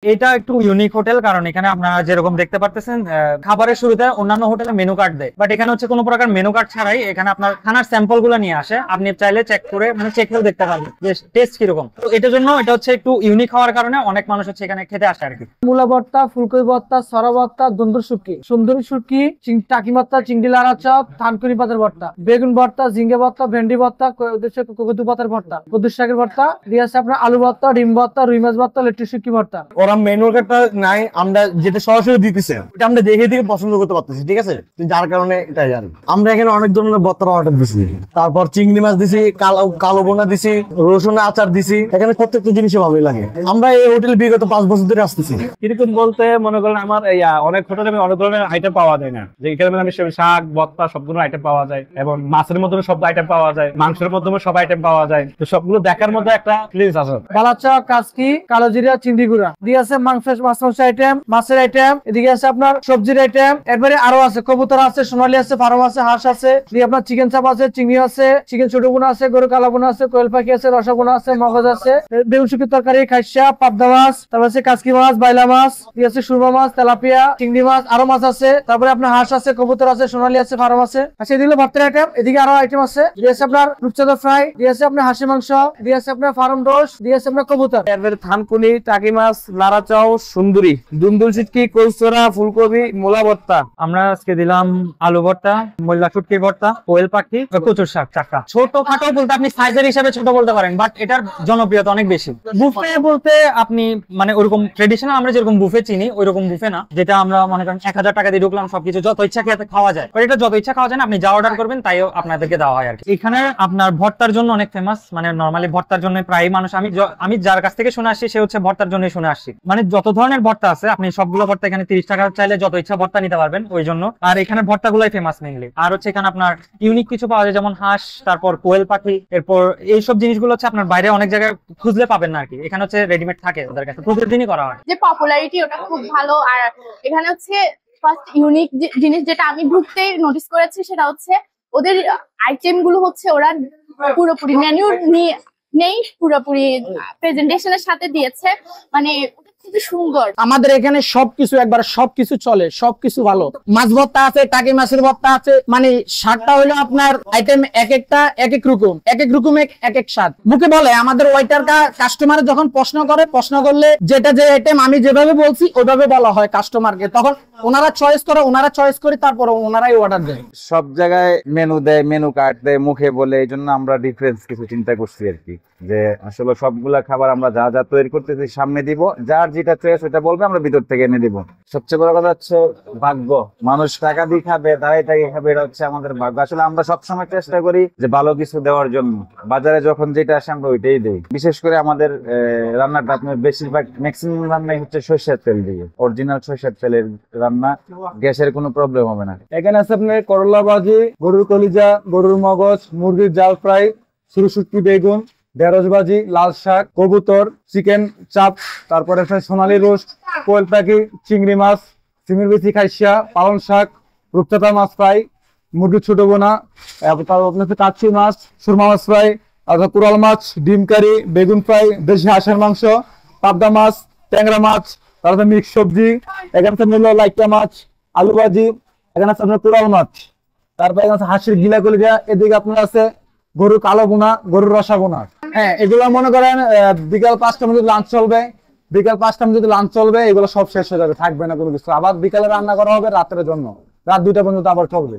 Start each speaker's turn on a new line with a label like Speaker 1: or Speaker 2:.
Speaker 1: এটা একটু unique hotel, কারণ এখানে আপনারা যেরকম দেখতে পারতেছেন খাবারের শুরুতে অন্যান্য হোটেলে মেনু কার্ড দেয়, বাট এখানে হচ্ছে কোনো প্রকার মেনু কার্ড ছাড়াই এখানে আপনার খানার স্যাম্পল গুলো নিয়ে আসে, আপনি চাইলে চেক করে মানে চেক করে দেখতে পারবেন যে টেস্ট কিরকম। তো এটার জন্য এটা হচ্ছে একটু ইউনিক হওয়ার কারণে অনেক মানুষ হচ্ছে এখানে খেতে আসে আর কি।
Speaker 2: মূলা ভর্তা, ফুলকপি ভর্তা, সরা ভর্তা, দন্দুর শুটকি, সুন্দরী শুটকি, টাকি ভর্তা, চিংড়ি লাড়া চপ, থানকুনি পাতার ভর্তা, বেগুন ভর্তা, ঝিঙ্গে ভর্তা, ভেন্ডি ভর্তা, কদু পাতার ভর্তা, কদুর শাকের ভর্তা দিয়ে আছে আপনার আলু ভর্তা, ডিম ভর্তা, রুই মাছ ভর্তা, লেট্টু শুটকি ভর্তা।
Speaker 3: ওরা মেনু কার্ডটা নাই, আমরা যেটা সরাসরি দিতেছে এটা আমরা দেখে দেখে পছন্দ করতে পারতেছি, ঠিক আছে, যার কারণে এটাই আর আমরা এখানে অনেক ধরনের ভর্তার অর্ডার দিছি, তারপর চিংড়ি মাছ দিছি, কালো বোনা দিছি, রসুনের আচার দিছি, এখানে প্রত্যেকটা জিনিসই ভালোই লাগে। আমরা এই হোটেল বিগত 5 বছর ধরে আসতেছি।
Speaker 4: কিরকম বলতে মনে করেন আমার অনেক হোটেলে অনেক ধরনের আইটেম পাওয়া যায় না, যে এখানে আমি শাক ভর্তা সবগুলো আইটেম পাওয়া যায়, এবং মাছের মধ্যে সব আইটেম পাওয়া যায়, মাংসের মধ্যে সব আইটেম পাওয়া যায়, তো সবগুলো দেখার মধ্যে একটা ফিলিংস আছে।
Speaker 2: বালাচা, কাসকি, কালো জিরা, চিংড়ি গুঁড়া দিয়ে আছে মাংস মাছ আইটেম, মাছের আইটেম, এদিকে আছে আপনার সবজির আইটেম, এরপরে আরো আছে কবুতর আছে, সোনালী আছে, ফার্ম আছে, হাঁস আছে, দিয়ে আপনার চিকেন চাপ আছে, চিংড়ি আছে, চিকেন ছোট বোনা আছে, গরু কালা বোনা আছে, কোয়েল পাখি আছে, রসবোনা আছে, মগজ আছে, বেগুন শুকির তরকারি, খাইসা, পাবদা মাছ, তারপর আছে কাসকি মাছ, বাইলা মাছ, দিয়ে আছে সুরমা মাছ, তেলাপিয়া, চিংড়ি মাছ, আরো মাছ আছে, তারপরে আপনার হাঁস আছে, কবুতর আছে, সোনালী আছে, ফার্ম আছে। আচ্ছা, এদিকে ভর্তার আইটেম, এদিকে আরো আইটেম আছে, দিয়ে আছে আপনার রূপচাঁদা ফ্রাই, দিয়ে আছে আপনার হাঁসি মাংস, দিয়ে আছে আপনার ফার্ম রোস্ট, দিয়ে আছে আপনার কবুতর,
Speaker 4: এরপরে থানকুনি, টাকি মাছ, লাড়া চাও, সুন্দরী, দুন্দুল চিটকি, কলসরা, ফুলকপি, মূলা ভর্তা।
Speaker 1: আমরা আজকে দিলাম আলু ভর্তা, মোল্লা শুটকির ভর্তা, কোয়েল পাখি, কচুর শাক, চাকা। ছোট খাটো বলতে আপনি সাইজের হিসাবে ছোট বলতে পারেন, বাট এটার জনপ্রিয়তা অনেক বেশি। বুফে বলতে আপনি মানে ওরকম ট্রেডিশনাল আমরা যেরকম বুফে চিনি ওইরকম বুফে না, যেটা আমরা মনে করেন 1000 টাকা দিয়ে ঢুকলাম, সবকিছু যত ইচ্ছা খেতে খাওয়া যায়, বাট এটা যত ইচ্ছা খাওয়া যায় না, আপনি যা অর্ডার করবেন তাইও আপনাদেরকে দেওয়া হয় আর কি। এখানে আপনার ভর্তার জন্য অনেক ফেমাস, মানে নরমালি ভর্তার জন্য প্রায় মানুষ, আমি যার কাছ থেকে শুনে আসছি সে হচ্ছে ভর্তার জন্যই শুনে আসছি, মানে যত ধরনের ভর্তা আছে আপনি সবগুলো ভর্তা এখানে 30 টাকা চাইলে যত ইচ্ছা ভর্তা নিতে পারবেন ওই জন্য। আর এখানে ভর্তাগুলাই ফেমাস মেইনলি। আর হচ্ছে এখানে আপনার ইউনিক কিছু পাওয়া যায়, যেমন হাঁস, তারপর কোয়েল পাখি, এরপর এইসব জিনিসগুলো হচ্ছে আপনার বাইরে অনেক জায়গায় খুঁজলে পাবেন না আর কি, এখানে হচ্ছে রেডিমেড থাকে ওদের কাছে, প্রতিদিনই করা হয়।
Speaker 5: যে পপুলারিটি ওটা খুব ভালো। আর এখানে হচ্ছে ফার্স্ট ইউনিক জিনিস যেটা আমি ঢুকতেই নোটিস করেছি সেটা হচ্ছে ওদের আইটেম গুলো হচ্ছে ওরা পুরোপুরি মেনু নেই, পুরোপুরি প্রেজেন্টেশনের সাথে দিয়েছে, মানে খুবই সুন্দর।
Speaker 2: আমাদের এখানে সবকিছু একবার সবকিছু চলে, সবকিছু ভালো। মাছ ভর্তা আছে, টাকি মাছের ভর্তা আছে, মানে স্বাদটা হলো আপনার আইটেম এক একটা এক এক রকম, এক এক রকম এক এক স্বাদ। মুখে বলে আমাদের ওয়েটার কাস্টমার যখন প্রশ্ন করলে যেটা যে আইটেম আমি যেভাবে বলছি ওইভাবে বলা হয় কাস্টমারকে, তখন ওনারা চয়েস করে তারপর ওনারাই অর্ডার দেয়।
Speaker 6: সব জায়গায় মেনু দেয়, মেনু কার্ড দেয়, মুখে বলে, এই জন্য আমরা ডিফারেন্স কিছু চিন্তা করছি আর কি, যে আসলে সবগুলা খাবার আমরা যা যা তৈরি করতেছি সামনে দিব, যার যেটা চয়েস ওটা বলবে, আমরা ভিতর থেকে এনে দিব। সবচেয়ে বড় কথা হচ্ছে ভাগ্য, মানুষ টাকা দিয়ে খাবে, দাঁড়াই টাকা খাবে, এটা হচ্ছে আমাদের ভাগ্য। আসলে আমরা সবসময় চেষ্টা করি যে ভালো কিছু দেওয়ার জন্য, বাজারে যখন যেটা আসে আমরা ওইটাই দিই। বিশেষ করে আমাদের রান্নাটা আপনার বেশিরভাগ ম্যাক্সিমাম রান্নাই হচ্ছে সরিষার তেল দিয়ে, অরিজিনাল সরিষার তেলের রান্না, গ্যাসের কোনো প্রবলেম হবে না।
Speaker 3: এখানে আছে আপনার করলা ভাজি, গরুর কলিজা, গরুর মগজ, মুরগির জাল ফ্রাই, শুটকি, বেগুন, ঢেঁড়স ভাজি, লাল শাক, কবুতর, চিকেন চাপ, তারপরে সোনালী রোস্ট, কোয়েল পাখি, চিংড়ি মাছ, সিমের বিচি খাইসা, পালং শাক, রূপচাঁদা মাছ ফ্রাই, মুরগির ছোট বোনা, কাচ্চি মাছ, সুরমা মাছ ফ্রাই, কুড়াল মাছ, ডিম কারি, বেগুন ফ্রাই, দেশি হাঁসের মাংস, পাবদা মাছ, ট্যাংরা মাছ, তারপরে মিক্স সবজি, এখানে আছে লাইকা মাছ, আলু ভাজি, এখানে আছে আপনার কুড়াল মাছ, তারপরে এখানে আছে হাঁসের গিলা কলিজা, এদিকে আপনার আছে গরুর কালো বোনা, গরুর রসা বোনা। হ্যাঁ, এগুলো মনে করেন বিকাল 5টার মধ্যে লাঞ্চ চলবে, এগুলো সব শেষ হয়ে যাবে, থাকবে না কোনো কিছু। আবার বিকালে রান্না করা হবে রাতের জন্য, রাত 2টা পর্যন্ত আবার চলবে।